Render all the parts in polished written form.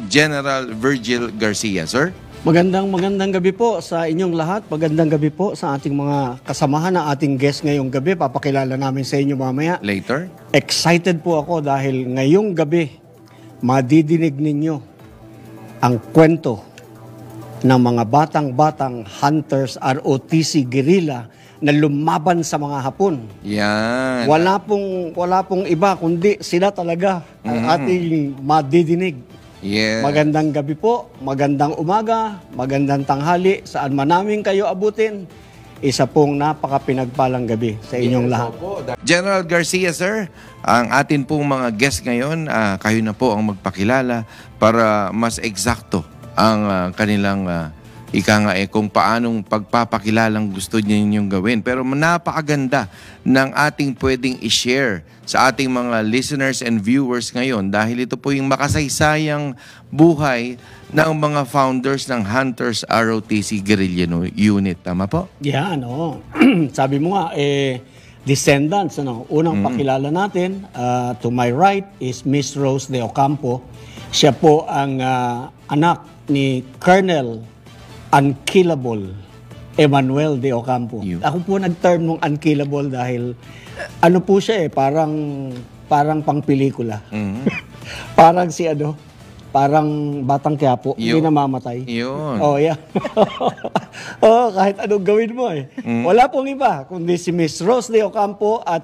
General Virgil Garcia. Sir? Magandang gabi po sa inyong lahat. Magandang gabi po sa ating mga kasamahan na ating guest ngayong gabi. Papakilala namin sa inyo mamaya. Later? Excited po ako dahil ngayong gabi madidinig ninyo ang kwento ng mga batang-batang hunters ROTC guerrilla na lumaban sa mga Hapon. Yan. Wala pong iba kundi sila talaga ang ating madidinig. Yeah. Magandang gabi po, magandang umaga, magandang tanghali, saan man namin kayo abutin. Isa pong napaka-pinagpalang gabi sa inyong lahat. General Garcia, sir, ang atin pong mga guest ngayon, kayo na po ang magpakilala para mas eksakto ang kanilang kung paanong pagpapakilalang gusto ninyong gawin. Pero napakaganda ng ating pwedeng i-share sa ating mga listeners and viewers ngayon dahil ito po yung makasaysayang buhay ng mga founders ng Hunters ROTC Guerrilla Unit. Tama po? Yeah, sabi mo nga, descendants. Unang pakilala natin, to my right is Miss Rose de Ocampo. Siya po ang anak ni Colonel Unkillable Emmanuel de Ocampo. Ako po nag-term ng unkillable dahil ano po siya parang pang pelikula. Parang parang Batang Quiapo, hindi namamatay. Yun. Oh, yeah. Kahit anong gawin mo Wala pong iba kundi si Miss Rose de Ocampo at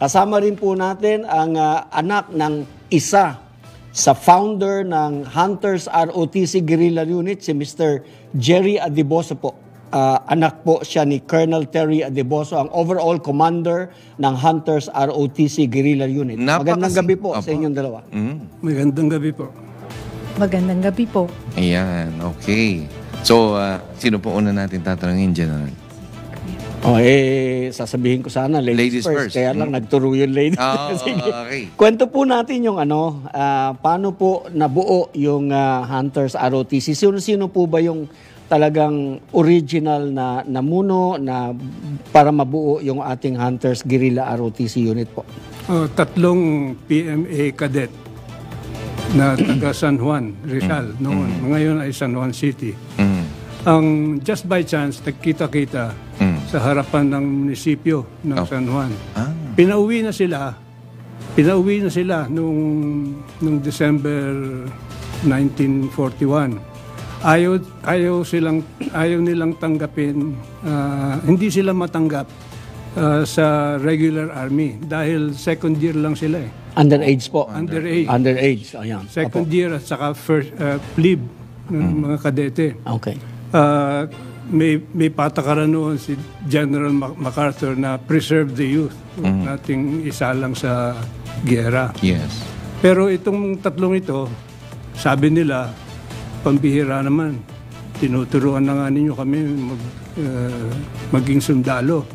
kasama rin po natin ang anak ng isa sa founder ng Hunters ROTC Guerrilla Unit, si Mr. Jerry Adeboso po. Anak po siya ni Colonel Terry Adeboso, ang overall commander ng Hunters ROTC Guerrilla Unit. Magandang gabi po sa inyong dalawa. Magandang gabi po. Magandang gabi po. Ayan, okay. So, sino po una natin tatanungin, General? Sasabihin ko sana ladies first. Kaya lang nagturo yung ladies. Okay. Kwento po natin yung paano po nabuo yung Hunters ROTC. Sino po ba yung talagang original na namuno na para mabuo yung ating Hunters Guerrilla ROTC unit po? Tatlong PMA cadet na taga San Juan, Rizal noon. Ngayon ay San Juan City. Ang just by chance, nagkita-kita sa harapan ng munisipyo ng San Juan. Pinauwi na sila nung December 1941. Ayaw nilang tanggapin, hindi sila matanggap sa regular army dahil second year lang sila Underage po. Underage. Ayan. Second year at saka first plebe ng mga kadete. Okay. May patakaran noon si General MacArthur na preserve the youth. Nating isalang sa giyera. Yes. Pero itong tatlong ito, sabi nila, pambihira naman. Tinuturuan na nga ninyo kami maging sundalo.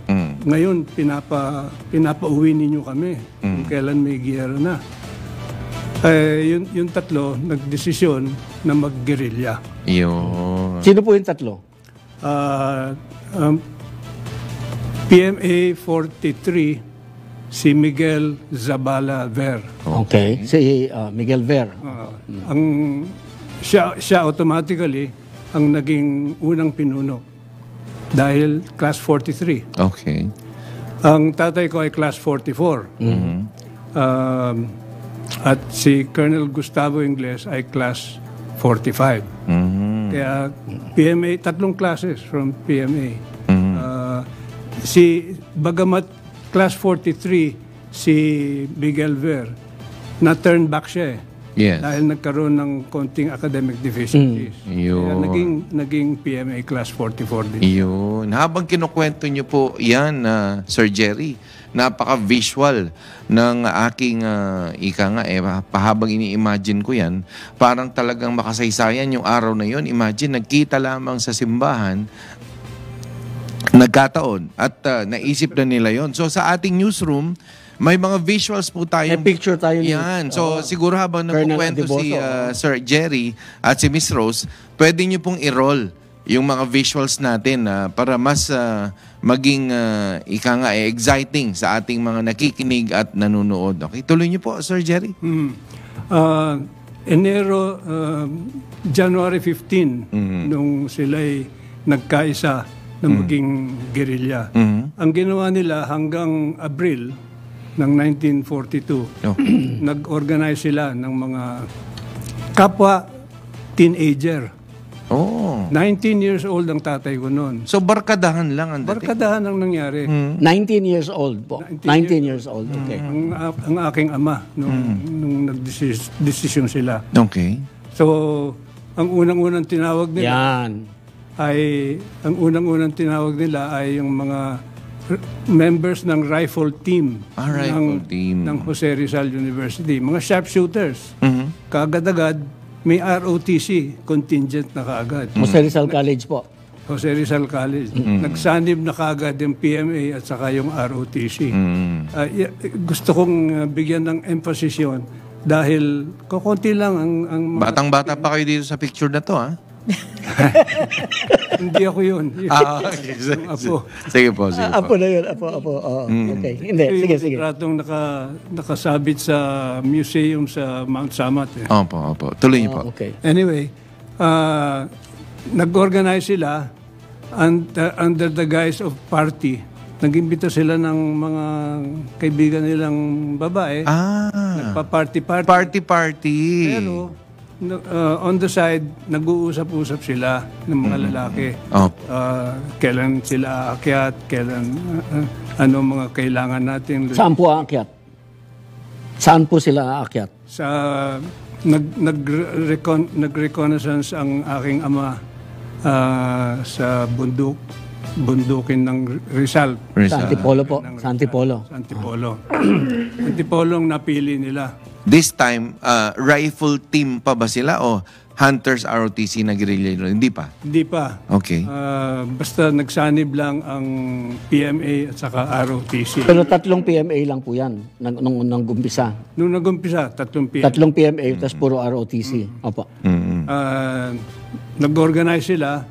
Ngayon, pinapauwi ninyo kami kung kailan may giyera na. Yung tatlo, nagdesisyon na mag-guerrilla. Yun. Sino po yung tatlo? PMA 43, si Miguel Zabala Ver. Okay. Si Miguel Ver. Siya automatically ang naging unang pinuno dahil class 43. Okay. Ang tatay ko ay class 44. At si Colonel Gustavo Ingles ay class 45. Kaya PMA, tatlong classes from PMA. Bagamat class 43, si Miguel Ver, na-turn back siya Yes. Dahil nagkaroon ng konting academic deficiencies. Kaya naging PMA class 44 din. Yun. Habang kinukwento niyo po yan, Sir Jerry, napaka-visual ng aking pahabang ini-imagine ko yan, parang talagang makasaysayan yung araw na yun. Imagine, nagkita lamang sa simbahan, nagkataon, at naisip na nila yon. So sa ating newsroom, may mga visuals po tayo. May picture tayo. Yan. So siguro habang nagkukwento si Sir Jerry at si Miss Rose, pwede niyo pong i-roll yung mga visuals natin para mas maging exciting sa ating mga nakikinig at nanonood. Okay, tuloy niyo po, Sir Jerry. Enero, January 15, nung sila'y nagkaisa na maging guerrilla. Ang ginawa nila hanggang Abril ng 1942, nag-organize sila ng mga kapwa teenager. Oh. 19 years old ang tatay ko noon. So barkadahan lang ang dating. Barkadahan ang nangyari. 19 years old po. 19 years old, okay. Ang aking ama nung nagdesisyon sila. Okay. So, ang unang-unang tinawag nila Yan. ay yung mga members ng rifle team, Rifle team. ng Jose Rizal University, mga sharpshooters. Kaagad-agad may ROTC contingent na kaagad. Jose Rizal College po. Jose Rizal College. Nagsanib na kaagad yung PMA at saka yung ROTC. Gusto kong bigyan ng emphasis yun dahil kukunti lang ang mga... Batang-bata pa kayo dito sa picture na to, ha? Hindi ako yun. Okay. Apo. Sige po, sige po. Apo na yun, apo. Oo. Okay. Hindi, sige. Ratong nakasabit sa museum sa Mount Samat. Opo. Tuloy niyo po. Okay. Anyway, nag-organize sila under the guise of party. Nag-imbita sila ng mga kaibigan nilang babae. Nagpa-party-party. Party. Pero on the side, nag-uusap-usap sila ng mga lalaki. Kailan sila aakyat, kailan ano mga kailangan natin. Saan po aakyat? Saan po sila aakyat? Sa nag-reconnaissance ang aking ama sa bundukin ng Rizal. Sa Antipolo po. Sa Antipolo. Antipolo ang napili nila. This time, rifle team pa ba sila o Hunters ROTC na guerrilla? Hindi pa? Hindi pa. Okay. Basta nagsanib lang ang PMA at saka ROTC. Pero 3 PMA lang po yan nung nag-umpisa. Nung nag-umpisa, 3 PMA. 3 PMA, tapos puro ROTC. Opo. Nag-organize sila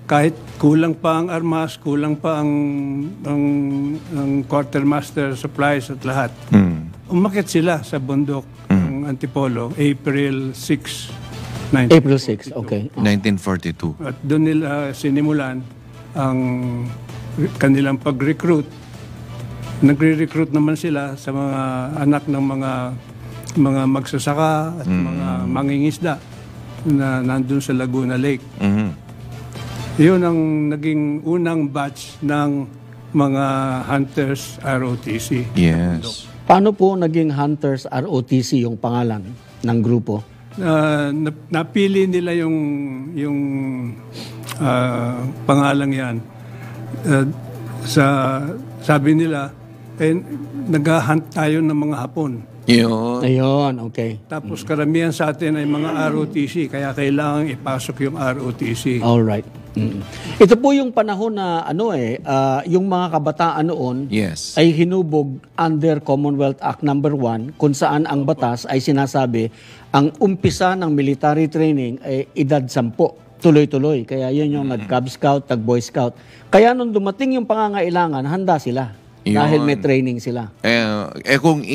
kahit kulang pa ang armas, kulang pa ang quartermaster supplies at lahat. Umakyat sila sa bundok ng Antipolo, April 6, 1942. April 6, okay. 1942. At doon nila sinimulan ang kanilang pag-recruit. Nagre-recruit naman sila sa mga anak ng mga magsasaka at mga mangingisda na nandun sa Laguna Lake. Yun ang naging unang batch ng mga Hunters ROTC. Yes. Paano po naging Hunters ROTC yung pangalan ng grupo? Napili nila yung pangalang yan. Sabi nila, nag-hunt tayo ng mga Hapon. Yun. Ayun, okay. Tapos karamihan sa atin ay mga ROTC, kaya kailangan ipasok yung ROTC. Alright. Ito po yung panahon na yung mga kabataan noon Yes. ay hinubog under Commonwealth Act No. 1 kung saan ang batas ay sinasabi ang umpisa ng military training ay edad 10. Tuloy-tuloy. Kaya yun yung nag-Cub Scout, tag-Boy Scout. Kaya nung dumating yung pangangailangan, handa sila. Yun. Dahil may training sila. Kung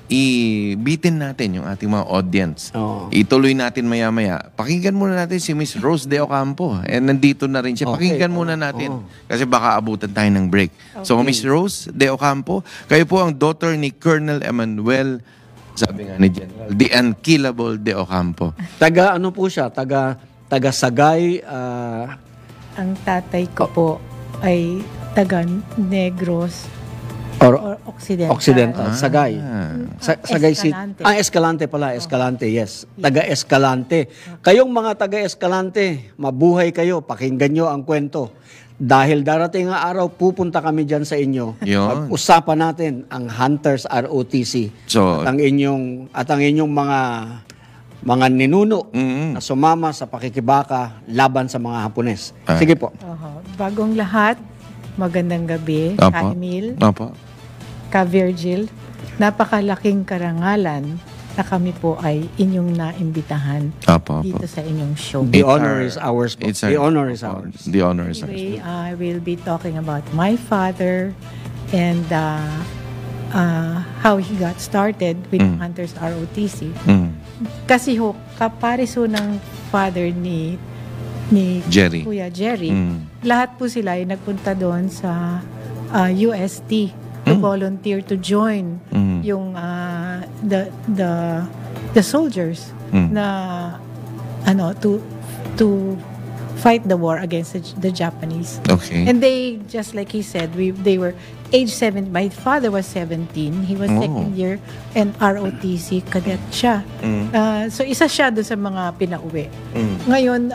ibitin natin yung ating mga audience. Oo. Ituloy natin maya-maya. Pakinggan muna natin si Miss Rose De Ocampo. Nandito na rin siya. Pakinggan muna natin. Kasi baka abutan tayo ng break. So, Miss Rose De Ocampo, kayo po ang daughter ni Colonel Emmanuel, sabi nga ni General, the unkillable De Ocampo. Taga ano po siya? Taga Sagay. Ang tatay ko po ay taga Negros Or Occidental. Occidental. Sagay. Sagay City. Escalante. Escalante pala. Escalante, yes. Taga-Escalante. Kayong mga taga-Escalante, mabuhay kayo. Pakinggan nyo ang kwento. Dahil darating nga araw, pupunta kami dyan sa inyo. Yun. Pag-usapan natin ang Hunters ROTC. So, At ang inyong mga ninuno na sumama sa pakikibaka laban sa mga Hapones. Sige po. Bagong lahat, magandang gabi, Apo. Ka Emil, Opo. Ka Virgil. Napakalaking karangalan na kami po ay inyong naimbitahan Opo. dito sa inyong show. The honor is ours po. It's The honor is ours. The honor is ours. Anyway, I will be talking about my father and how he got started with Hunters ROTC. kasi kapares ho ng father ni Jerry. Kuya Jerry, lahat po sila ay nagpunta doon sa UST to volunteer to join yung the soldiers na to fight the war against the Japanese. Okay. And they, just like he said, they were age 7. My father was 17. He was second year and ROTC cadet siya. So isa siya doon sa mga pinauwi. Ngayon,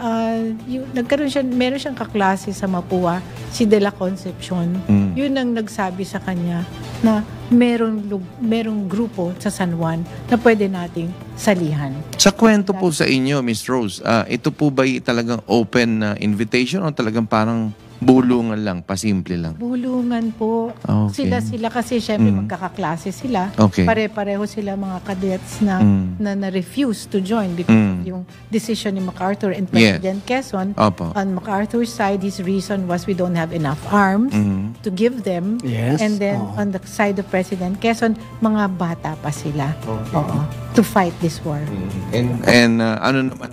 meron siyang kaklase sa Mapua, si De La Concepcion. Yun ang nagsabi sa kanya na merong grupo sa San Juan na pwede nating salihan. Sa kwento po sa inyo, Miss Rose, ito po ba talagang open na invitation o talagang parang bulungan lang, pasimple lang? Bulungan po. Okay. Sila kasi syempre magkakaklase sila. Okay. Pare-pareho sila mga cadets na refuse to join because of yung decision ni MacArthur and President Quezon. Opo. On MacArthur's side, his reason was we don't have enough arms to give them. Yes. And then on the side of President Quezon, mga bata pa sila. Oo. To fight this war. And ano naman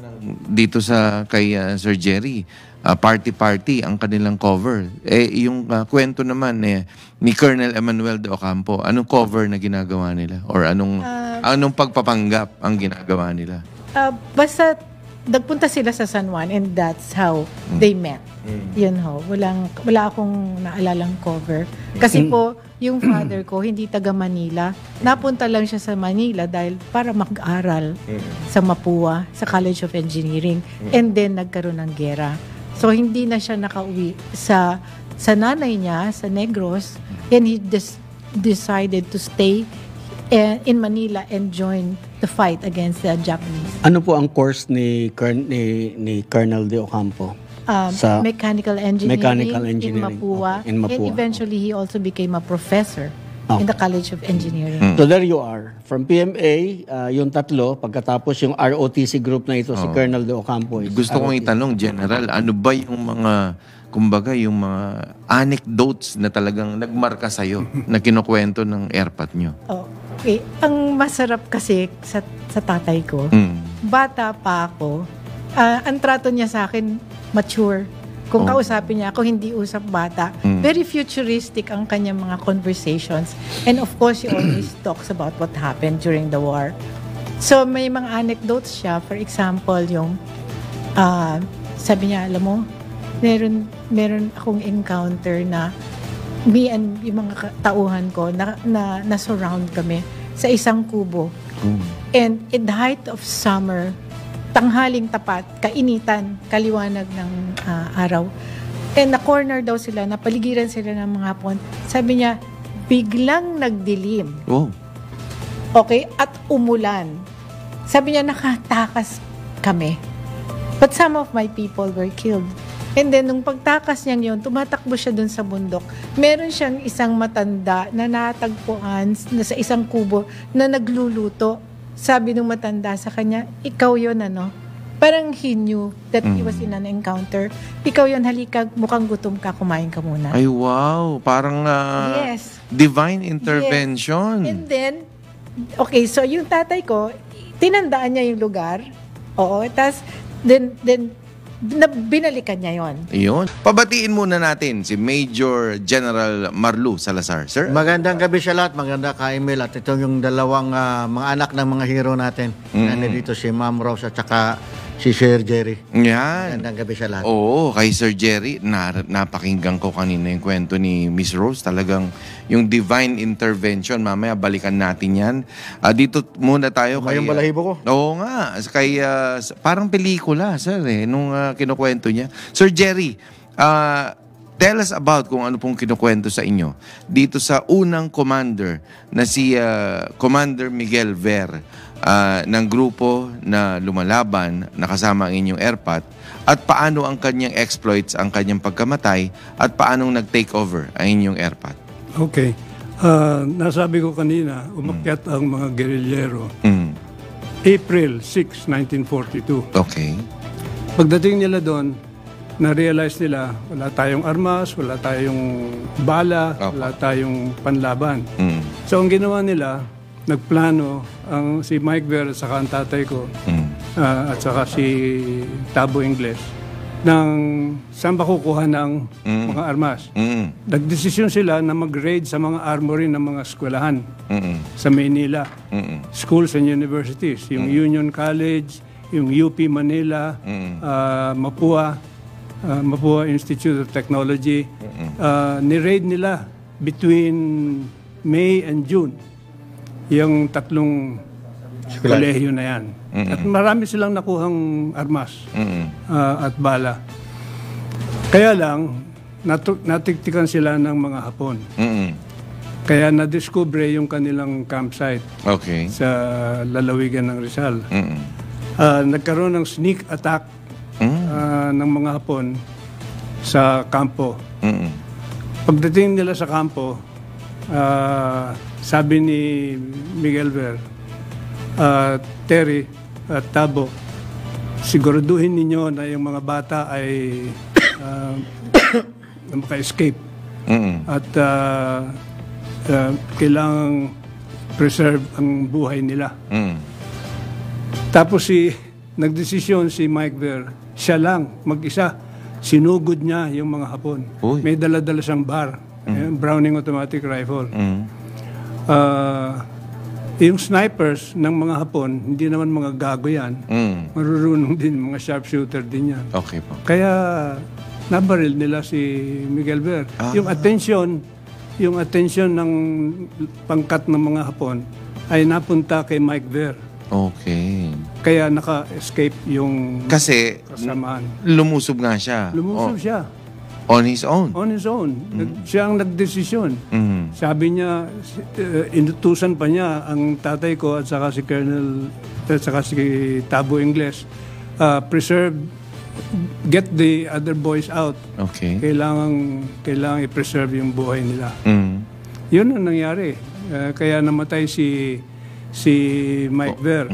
dito kay Sir Jerry, party-party ang kanilang cover. Yung kwento naman ni Colonel Emmanuel de Ocampo, anong cover na ginagawa nila? Or anong pagpapanggap ang ginagawa nila? Basta nagpunta sila sa San Juan and that's how they met. Yun ho. Wala akong naalalang cover. Kasi po, yung father ko, hindi taga Manila. Napunta lang siya sa Manila dahil para mag-aral sa Mapua, sa College of Engineering. And then, nagkaroon ng gera. So, hindi na siya nakauwi sa nanay niya, sa Negros. And he decided to stay in Manila and join the fight against the Japanese. Ano po ang course ni Colonel de Ocampo? Sa Mechanical engineering in Mapua. Okay, in Mapua. And eventually, he also became a professor in the College of Engineering. So there you are. From PMA, yung tatlo, pagkatapos yung ROTC group na ito, si Colonel de Ocampo. Gusto kong itanong, General, ano ba yung mga, kumbaga, yung mga anecdotes na talagang nagmarka sa'yo na kinukwento ng airpat nyo? Okay. Ang masarap kasi sa tatay ko, bata pa ako, ang trato niya sa akin, mature. Kung kausapin niya ako, hindi usap bata. Very futuristic ang kanyang mga conversations. And of course, he always talks about what happened during the war. So, may mga anecdotes siya. For example, yung sabi niya, alam mo, meron akong encounter na me and yung mga tauhan ko na surround kami sa isang kubo. And in the height of summer, tanghaling tapat, kainitan, kaliwanag ng araw. And na-corner daw sila, napaligiran sila ng mga hapon. Sabi niya, biglang nagdilim. Okay? At umulan. Sabi niya, nakatakas kami. But some of my people were killed. And then, nung pagtakas niya yun, tumatakbo siya dun sa bundok. Meron siyang isang matanda na natagpuan na sa isang kubo na nagluluto. Sabi nung matanda sa kanya, ikaw yun Parang he knew that he was in an encounter. Ikaw yun, halika, mukhang gutom ka, kumain ka muna. Ay, wow. Parang Yes. divine intervention. Yes. And then, okay, so yung tatay ko, tinandaan niya yung lugar. Oo, tas then binalikan niya yon. Iyon. Pabatiin muna natin si Major General Marlu Salazar. Sir? Magandang gabi sa lahat. Maganda ka, Emil. At ito yung dalawang mga anak ng mga hero natin. Nandito si Ma'am Rose at saka si Sir Jerry. Yan. Magandang gabi sa lahat. Oo, kay Sir Jerry, napakinggan ko kanina yung kwento ni Miss Rose. Talagang yung divine intervention. Mamaya balikan natin yan. Dito muna tayo kay... Yung balahibo ko. Oo nga. Kay, parang pelikula, sir, nung kinukwento niya. Sir Jerry, tell us about kung ano pong kinukwento sa inyo dito sa unang commander na si Commander Miguel Ver ng grupo na lumalaban na kasama ang inyong airpat at paano ang kanyang exploits, ang kanyang pagkamatay at paanong nag-take over ang inyong airpat. Okay. Nasabi ko kanina, umakyat ang mga guerrillero. April 6, 1942. Okay. Pagdating nila doon, na-realize nila, wala tayong armas, wala tayong bala, wala tayong panlaban. So ang ginawa nila, nagplano si Mike Ver at saka ang tatay ko at saka si Tabo Ingles ng saan ba kukuha ng mga armas. Nagdesisyon sila na mag-raid sa mga armory ng mga eskwelahan sa Maynila. Schools and universities. Yung Union College, yung UP Manila, Mapua Institute of Technology. Ni-raid nila between May and June yung tatlong kolehiyo na yan. At marami silang nakuhang armas at bala. Kaya lang, natiktikan sila ng mga Hapon. Kaya na-discover yung kanilang campsite sa lalawigan ng Rizal. Nagkaroon ng sneak attack ng mga Hapon sa kampo. Pagdating nila sa kampo, sabi ni Miguel Ver, Terry at Tabo, siguraduhin ninyo na yung mga bata ay maka-escape. At kailangang preserve ang buhay nila. Tapos nagdesisyon si Mike Ver, siya lang, mag-isa, sinugod niya yung mga Hapon. May dala-dala siyang bar, Browning automatic rifle. Yung snipers ng mga Hapon, hindi naman mga gago yan. Marurunong din, mga sharpshooter din yan. Okay po. Kaya nabaril nila si Miguel Ver. Yung attention ng pangkat ng mga Hapon ay napunta kay Mike Ver. Okay. Kaya naka-escape yung Kasi kasamaan. lumusob nga siya. Lumusob siya. On his own. On his own. Siya ang nagdesisyon. Sabi niya, inutusan pa niya ang tatay ko at saka si Colonel, at saka si Tabo Ingles, get the other boys out. Okay. Kailangan i-preserve yung buhay nila. Yun ang nangyari. Kaya namatay si Mike Ver.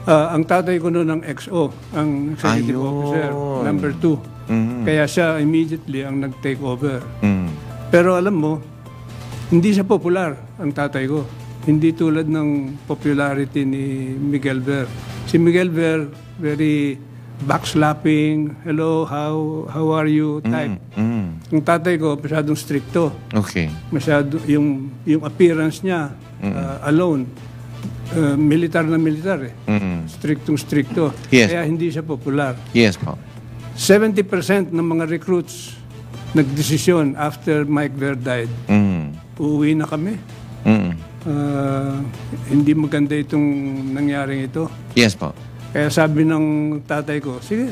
Ang tatay ko noon ang XO, ang executive officer, number 2. Kaya siya immediately ang nag-take over. Pero alam mo, hindi siya popular, ang tatay ko. Hindi tulad ng popularity ni Miguel Ver. Si Miguel Ver, very backslapping, hello, how are you type. Ang tatay ko, masyadong stricto. Okay. Masyado, yung appearance niya, alone, militar na militar eh. Stricto. Yes. Kaya hindi siya popular. Yes po. 70% ng mga recruits nagdesisyon after Mike Ver died. Uuwi na kami. Hindi maganda itong nangyaring ito. Yes po. Kaya sabi ng tatay ko, sige,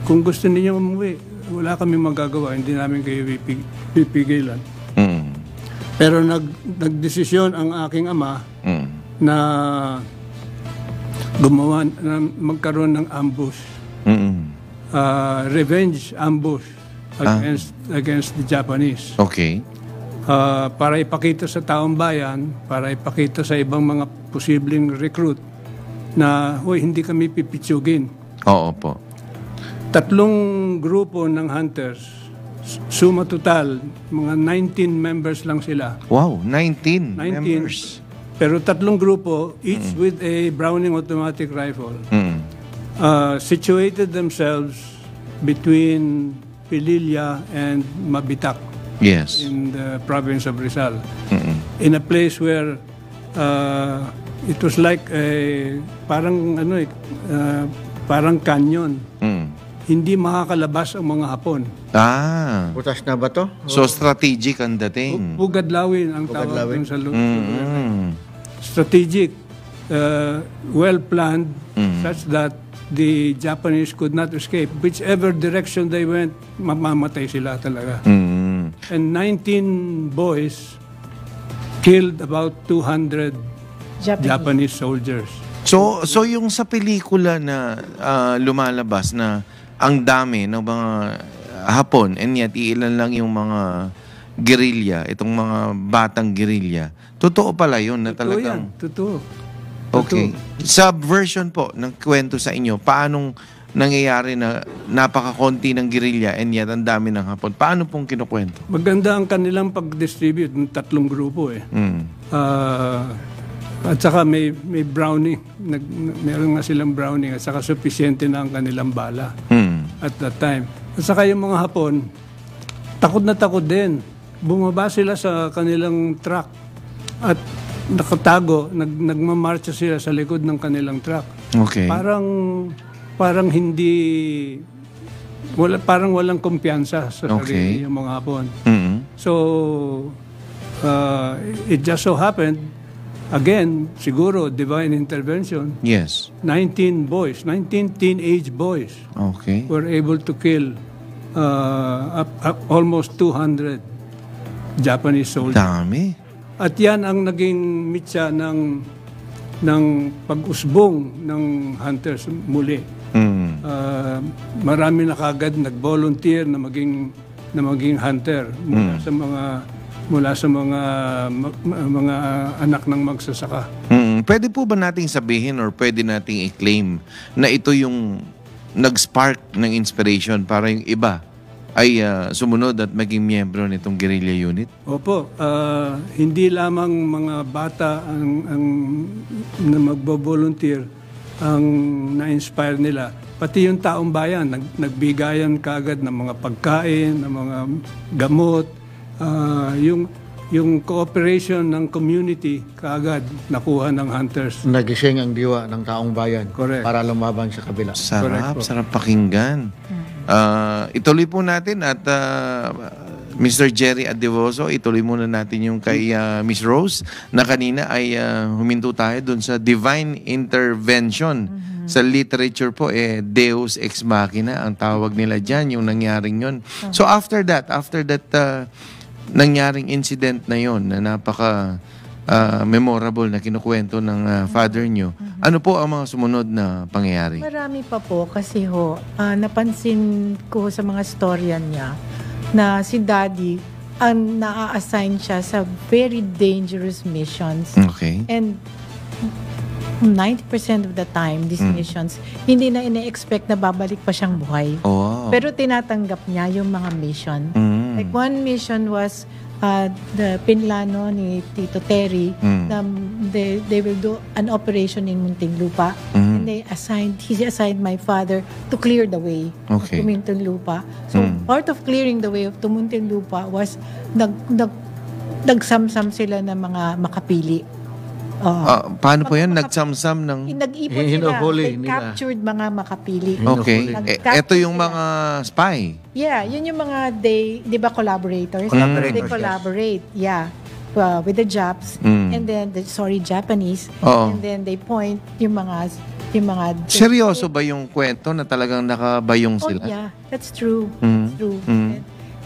kung gusto ninyo umuwi, wala kami magagawa. Hindi namin kayo pipigilan. Pero nagdesisyon ang aking ama na magkaroon ng ambush. Revenge ambush against the Japanese. Okay. Para ipakita sa taong bayan, para ipakita sa ibang mga posibleng recruit na, hindi kami pipitsugin. Oo po. 3 grupo ng hunters, suma total, mga 19 members lang sila. Wow, 19 members. Pero 3 grupo, each with a Browning automatic rifle. Situated themselves between Pililla and Mabitak. Yes. In the province of Rizal. In a place where it was like parang canyon. Hindi makakalabas ang mga Hapon. Butas na ba to? So strategic ang dating. Bugadlawin ang tawag dun sa lugar. Strategic, well-planned, such that the Japanese could not escape. Whichever direction they went, mamamatay sila talaga. And 19 boys killed about 200 Japanese soldiers. So yung sa pelikula na lumalabas na ang dami ng mga Hapon and yet ilan lang yung mga guerrilla, itong mga batang guerrilla. Totoo pala yun na talagang... Totoo. Okay. Sa version po ng kwento sa inyo, paanong nangyayari na napakakonti ng guerrilla and yet ang dami ng Hapon? Paano pong kinukwento? Maganda ang kanilang pag-distribute ng 3 grupo eh. At saka may browning. Meron nga silang browning at saka sufficiente na ang kanilang bala at that time. At saka yung mga Hapon, takot na takot din. Bumaba sila sa kanilang truck at nakatago, nagmamarcha sila sa likod ng kanilang truck. Okay. Parang hindi parang walang kumpiyansa sa sarili yung mga Hapon. So it just so happened, again, siguro divine intervention. Yes. 19 teenage boys were able to kill almost 200 Japanese soldiers. Dami. At yan ang naging mitya ng pag-usbong ng hunters muli. Marami na kagad nag-volunteer na maging hunter mula sa mga anak ng magsasaka. Pwede po ba nating sabihin or pwede nating i-claim na ito yung nag-spark ng inspiration para yung iba ay sumunod at maging miyembro nitong guerrilla unit? Opo. Hindi lamang mga bata ang na magbo-volunteer ang na-inspire nila. Pati yung taong bayan, nagbigayan kaagad ng mga pagkain, ng mga gamot, yung cooperation ng community kaagad nakuha ng hunters. Nagising ang diwa ng taong bayan. Correct. Para lumaban sa kabila. Sarap pakinggan. Ituloy po natin at Mr. Jerry Adevoso, ituloy muna natin yung kay Miss Rose na kanina ay huminto tayo dun sa divine intervention. Sa literature po, Deus ex machina ang tawag nila dyan, yung nangyaring yun. So after that nangyaring incident na yon na napaka memorable na kinukwento ng father nyo, ano po ang mga sumunod na pangyayari? Marami pa po kasi napansin ko sa mga storyan niya na si Daddy ang naa-assign siya sa very dangerous missions. Okay. And 90% of the time, these missions, hindi na ine-expect na babalik pa siyang buhay. Oh. Pero tinatanggap niya yung mga mission. Like one mission was the Pinlano ni Tito Terry. They will do an operation in Muntinlupa. And he assigned my father to clear the way to Muntinlupa. So part of clearing the way to Muntinlupa was nagsamsam sila ng mga makapili. Paano po yan? Nagsamsam ng... Nag-ipon sila. They captured mga makapili. Okay. Ito yung mga spy. Yeah, yun yung mga di ba collaborators? They collaborate, with the Japs. And then, Japanese. And then they point yung mga Seryoso ba yung kwento na talagang nakabayong sila? Yeah, that's true. That's true.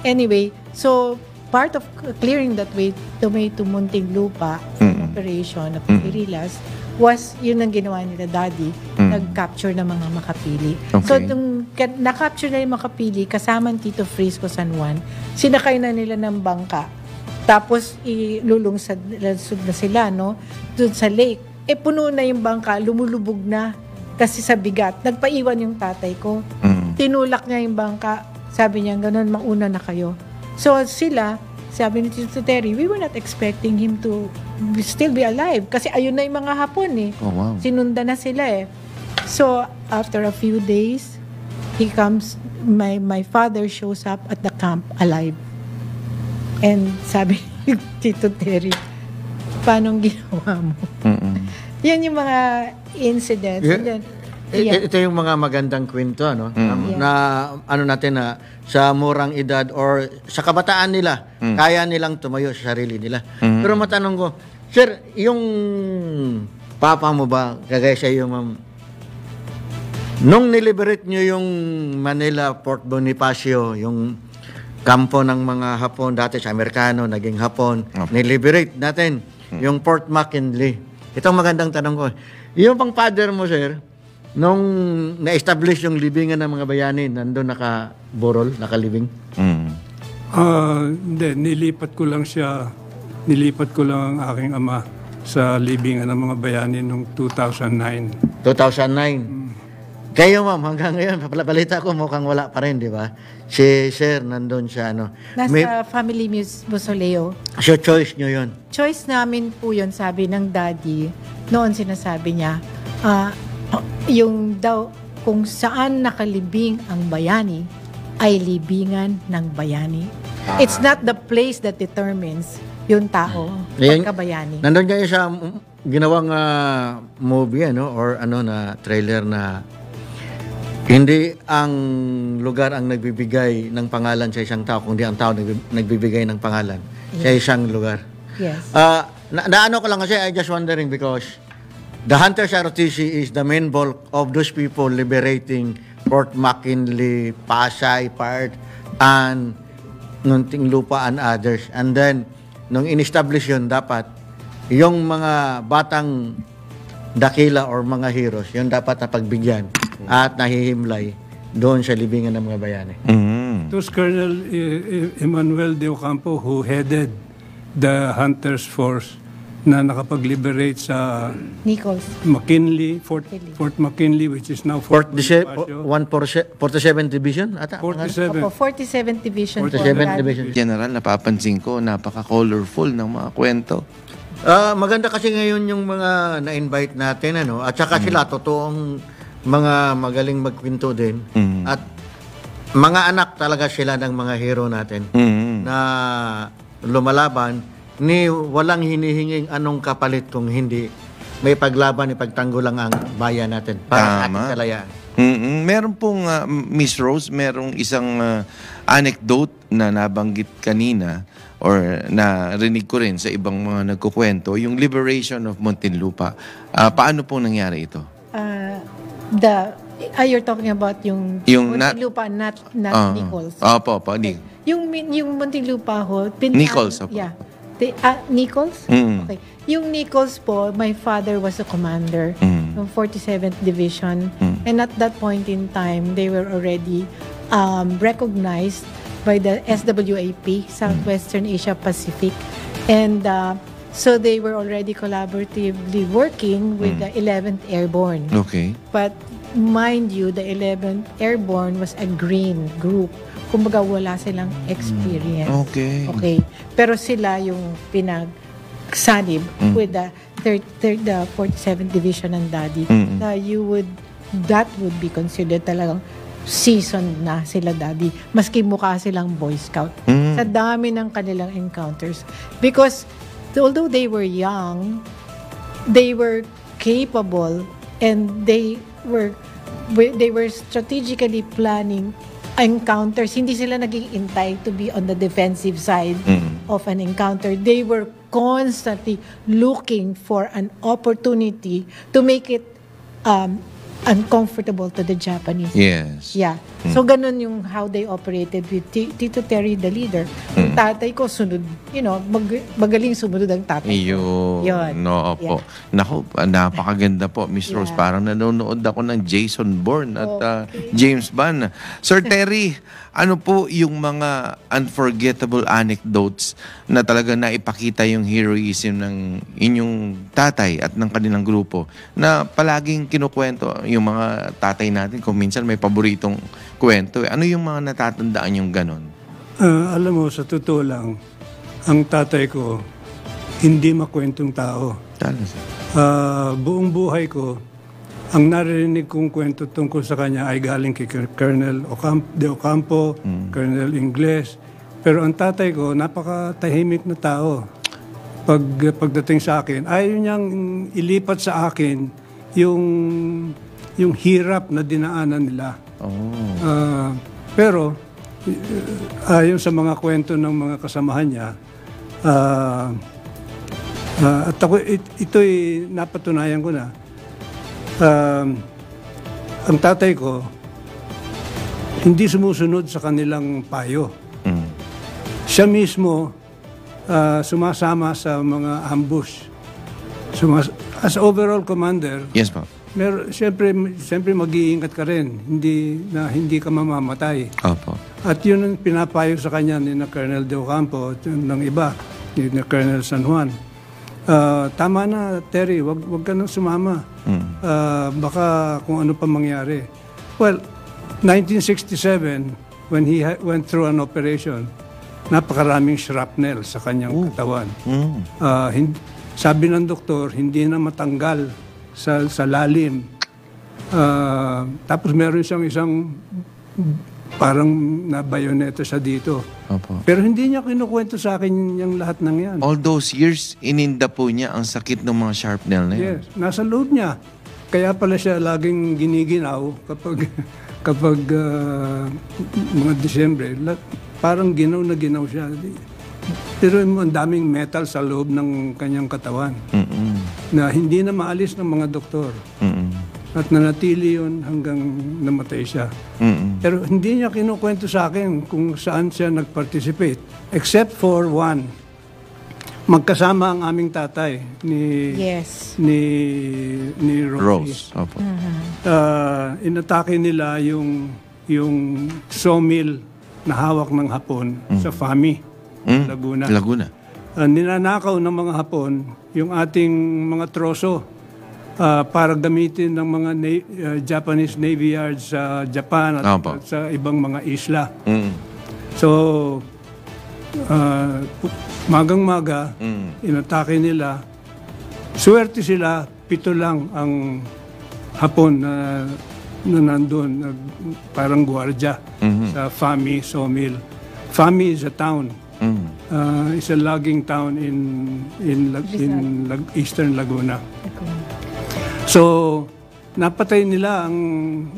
Anyway, so part of clearing that way to Muntinlupa operation of guerrillas was yun ang ginawa nila Daddy, nag-capture ng mga makapili. So nung na-capture na yung makapili kasama Tito Frisco San Juan, sinakay na nila ng bangka. Tapos ilulungsad na sila doon sa lake. Puno na yung bangka, lumulubog na kasi sa bigat. Nagpaiwan yung tatay ko. Tinulak niya yung bangka. Sabi niya, ganun, mauna na kayo. So sila, sabi ni Tito Terry, we were not expecting him to still be alive. Kasi ayun na yung mga Hapon Oh, wow. Sinunda na sila So after a few days, he comes, my father shows up at the camp alive. And sabi ni Tito Terry, paano ginawa mo? Yan yung mga incidents. Yeah. And then, Ito yung mga magandang kwento, na natin na sa murang edad or sa kabataan nila, kaya nilang tumayo sa sarili nila. Pero matanong ko, sir, yung papa mo ba, kagaya sa iyo, ma'am, nung niliberate nyo yung Manila, Port Bonifacio, yung kampo ng mga Hapon, dati sa Amerikano, naging Hapon, niliberate natin yung Port McKinley. Ito ang magandang tanong ko. Yung pang father mo, sir, nung na-establish yung libingan ng mga bayani, nandun nakaburol, nakalibing? Hindi, nilipat ko lang ang aking ama sa libingan ng mga bayani noong 2009. 2009? Kayo, ma'am, hanggang ngayon, balita ko mukhang wala pa rin, di ba? Si Sir, nandun siya, Nasa family mausoleo. So, choice nyo yun. Choice namin po yun, sabi ng daddy. Noon sinasabi niya, yung daw, kung saan nakalibing ang bayani, ay libingan ng bayani. It's not the place that determines yung tao, pagkabayani. Nandun kayo sa ginawang movie, or na trailer na hindi ang lugar ang nagbibigay ng pangalan sa isang tao, kundi ang tao nagbibigay ng pangalan sa isang lugar. Yes. Naano ko lang kasi, I just wondering because the Hunters ROTC is the main bulk of those people liberating Fort McKinley, Pasay part, and Muntinlupa and others. And then, nung in-establish yun, dapat yung mga batang dakila or mga heroes, yun dapat napagbigyan at nahihimlay doon sa libingan ng mga bayani. It was Colonel Emmanuel de Ocampo who headed the Hunters Force na nakapag-liberate sa Nichols. McKinley, Fort McKinley, which is now Fort 47 Division ata? 47. Opo, 47th Division. 47th Division. General, napapansin ko, napaka-colorful ng mga kwento. Maganda kasi ngayon yung mga na-invite natin, at saka sila totoong mga magaling magkwento din. At mga anak talaga sila ng mga hero natin na lumalaban ni walang hinihinging anong kapalit kung hindi may paglaban, ipagtanggol lang ang bayan natin para sa ating kalayaan. Meron pong, Miss Rose, merong isang anecdote na nabanggit kanina or narinig ko rin sa ibang mga nagkukwento, yung liberation of Muntinlupa. Paano pong nangyari ito? You're talking about yung Muntinlupa, not Nichols. Opo. Yung Muntinlupa ho, Nichols, opo. Yeah. Nichols? Okay. Yung Nichols po, my father was a commander ng 47th Division. And at that point in time, they were already recognized by the SWAP, Southwestern Asia Pacific. And so they were already collaboratively working with the 11th Airborne. Okay. But mind you, the 11th Airborne was a green group. Kumbaga wala silang experience. Okay. Pero sila yung pinagsanib with the 47th Division ng Daddy. That would be considered talagang seasoned na sila Daddy. Maski mukha silang Boy Scout. Sa dami ng kanilang encounters. Because although they were young, they were capable and they were strategically planning encounters. Hindi sila naging intay to be on the defensive side of an encounter. They were constantly looking for an opportunity to make it uncomfortable to the Japanese. Yes. Yeah. So, ganun yung how they operated with Tito Terry, the leader. Yung tatay ko, sunod, magaling sumunod ang tatay ko. Yun. No, opo. Yeah. Naku, napakaganda po, Miss Rose. Parang nanonood ako ng Jason Bourne at James Bond. Sir Terry, ano po yung mga unforgettable anecdotes na talaga naipakita yung heroism ng inyong tatay at ng kanilang grupo na palaging kinukwento yung mga tatay natin kung minsan may paboritong kwento. Ano yung mga natatandaan yung ganon? Alam mo, sa totoo lang, ang tatay ko hindi makwentong tao. Buong buhay ko, ang narinig kong kwento tungkol sa kanya ay galing kay Colonel de Ocampo, Colonel Ingles. Pero ang tatay ko, napakatahimik na tao. Pagdating sa akin, ayaw niyang ilipat sa akin yung hirap na dinaanan nila. Pero, ayon sa mga kwento ng mga kasamahan niya, at ako, ito'y napatunayan ko na, ang tatay ko hindi sumusunod sa kanilang payo. Siya mismo sumasama sa mga ambush. As overall commander, yes, po. Siyempre mag-iingat ka rin, hindi ka mamamatay. Opo. At yun ang pinapayo sa kanya ni na Colonel de Ocampo ng iba, ni na Colonel San Juan. Tama na, Terry, wag ka nang sumama. Baka kung ano pa mangyari. Well, 1967, when he went through an operation, napakaraming shrapnel sa kanyang katawan. Sabi ng doktor, hindi na matanggal sa lalim. Tapos meron siyang isang parang na bayoneta siya dito. Opo. Pero hindi niya kinukwento sa akin yung lahat ng yan. All those years, ininda po niya ang sakit ng mga sharpnail na yun. Yes, nasa loob niya. Kaya pala siya laging giniginaw kapag mga Disyembre. Parang ginaw na ginaw siya. Pero ang daming metal sa loob ng kanyang katawan na hindi na maalis ng mga doktor. At nanatili yun hanggang namatay siya. Pero hindi niya kinukwento sa akin kung saan siya nag-participate. Except for one. Magkasama ang aming tatay ni Rose. Opo. Inatake nila yung sawmill na hawak ng Hapon sa Fami, Laguna. Ninanakaw ng mga Hapon yung ating mga troso para gamitin ng mga Japanese Navy Yards sa Japan at sa ibang mga isla. So, magang-maga, inatake nila. Swerte sila, 7 lang ang Hapon na nandun, parang gwardiya sa Fami sawmill. Fami is a town. It's a logging town in Eastern Laguna. So, napatay nila ang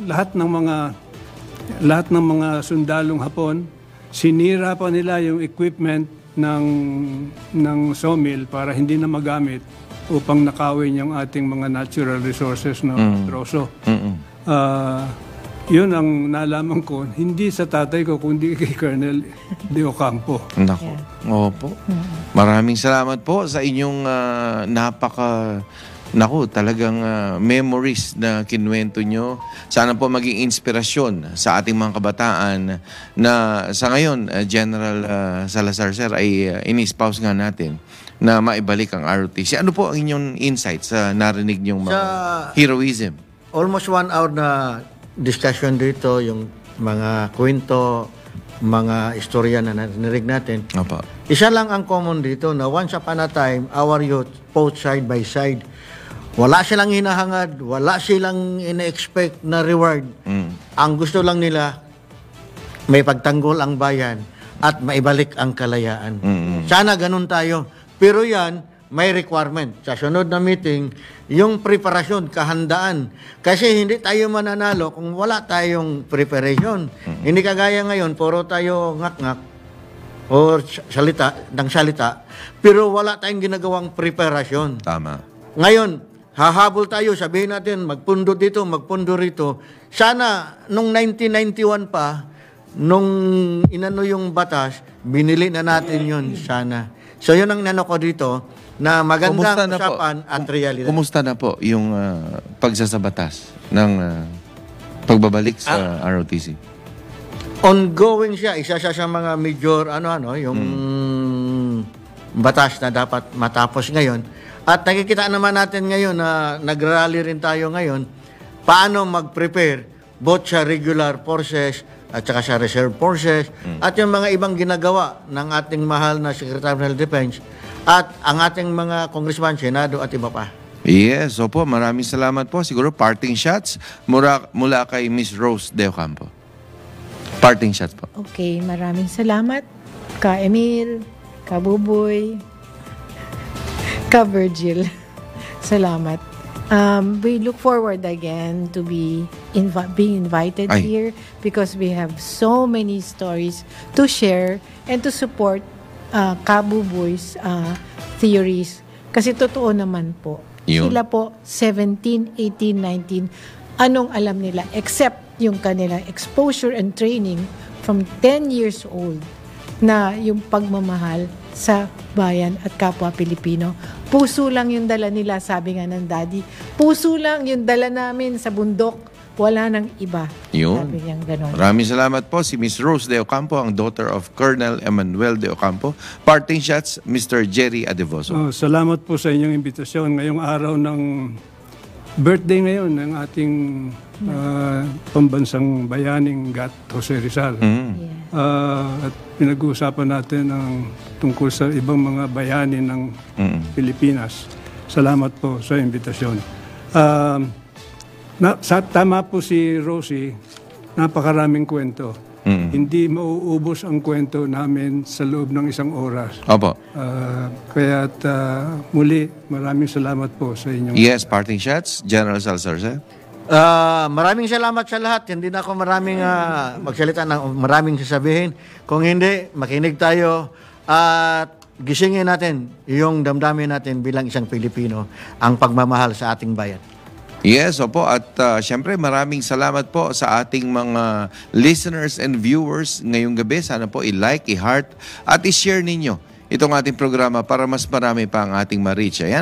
lahat ng mga sundalong Hapon. Sinira pa nila yung equipment ng sawmill para hindi na magamit upang nakawin yung ating mga natural resources na troso. Yun ang nalaman ko, hindi sa tatay ko, kundi kay Colonel De Ocampo. Nako. Opo. Maraming salamat po sa inyong talagang memories na kinuwento nyo. Sana po maging inspirasyon sa ating mga kabataan na sa ngayon, General Salazar Sir, ay in-espouse nga natin na maibalik ang ROTC. Ano po ang inyong insights sa narinig nyong mga heroism? Almost 1 hour na discussion dito, yung mga kwento, mga istorya na narinig natin. Opo. Isa lang ang common dito na once upon a time, our youth fought side by side. Wala silang hinahangad, wala silang ina-expect na reward. Ang gusto lang nila, may pagtanggol ang bayan at maibalik ang kalayaan. Sana ganun tayo. Pero yan, may requirement. Sa sunod na meeting, yung preparasyon, kahandaan. Kasi hindi tayo mananalo kung wala tayong preparation. Hindi kagaya ngayon, puro tayo ngak-ngak o salita, pero wala tayong ginagawang preparasyon. Tama. Ngayon, hahabol tayo, sabihin natin, magpundo dito, magpundo rito. Sana, nung 1991 pa, nung inano yung batas, binili na natin yun, sana. So, yun ang nano ko dito, na magandang usapan at realidad. Kumusta na po yung pagsasabatas ng pagbabalik sa ROTC? Ongoing siya. Isa siya sa mga major, yung batas na dapat matapos ngayon. At nakikita naman natin ngayon na nag-rally rin tayo ngayon paano mag-prepare both sa regular forces at saka sa reserve forces at yung mga ibang ginagawa ng ating mahal na Secretary of Defense at ang ating mga congressman, senado at iba pa. Yes, opo. Maraming salamat po. Siguro parting shots mula kay Miss Rose De Ocampo. Parting shots po. Okay, maraming salamat. Ka Emil, Ka Buboy, Ka Virgil. Salamat. We look forward again to being invited here because we have so many stories to share and to support Ka Buboy's theories. Kasi totoo naman po. Yun. Sila po 17, 18, 19. Anong alam nila except yung kanilang exposure and training from 10 years old na yung pagmamahal sa bayan at kapwa Pilipino. Puso lang yung dala nila, sabi nga ng daddy. Puso lang yung dala namin sa bundok. Wala nang iba. Yun. Sabi niyang ganon. Maraming salamat po si Miss Rose De Ocampo, ang daughter of Colonel Emmanuel De Ocampo. Parting shots, Mr. Jerry Adevoso. Salamat po sa inyong imbitasyon ngayong araw ng birthday ngayon ng ating pambansang bayaning Gat Jose Rizal. At pinag-uusapan natin ang tungkol sa ibang mga bayani ng Pilipinas. Salamat po sa imbitasyon. Tama po si Rosie, napakaraming kwento. Hindi mauubos ang kwento namin sa loob ng isang oras. Opo. Kaya't muli, maraming salamat po sa inyong... Yes, parting shots. General Salazar, sir. Maraming salamat sa lahat. Hindi na ako maraming magsalita ng maraming sasabihin. Kung hindi, makinig tayo at gisingin natin yung damdamin natin bilang isang Pilipino, ang pagmamahal sa ating bayan. Yes, opo. At syempre maraming salamat po sa ating mga listeners and viewers ngayong gabi. Sana po i-like, i-heart at i-share ninyo itong ating programa para mas marami pa ang ating ma-reach. Ayan.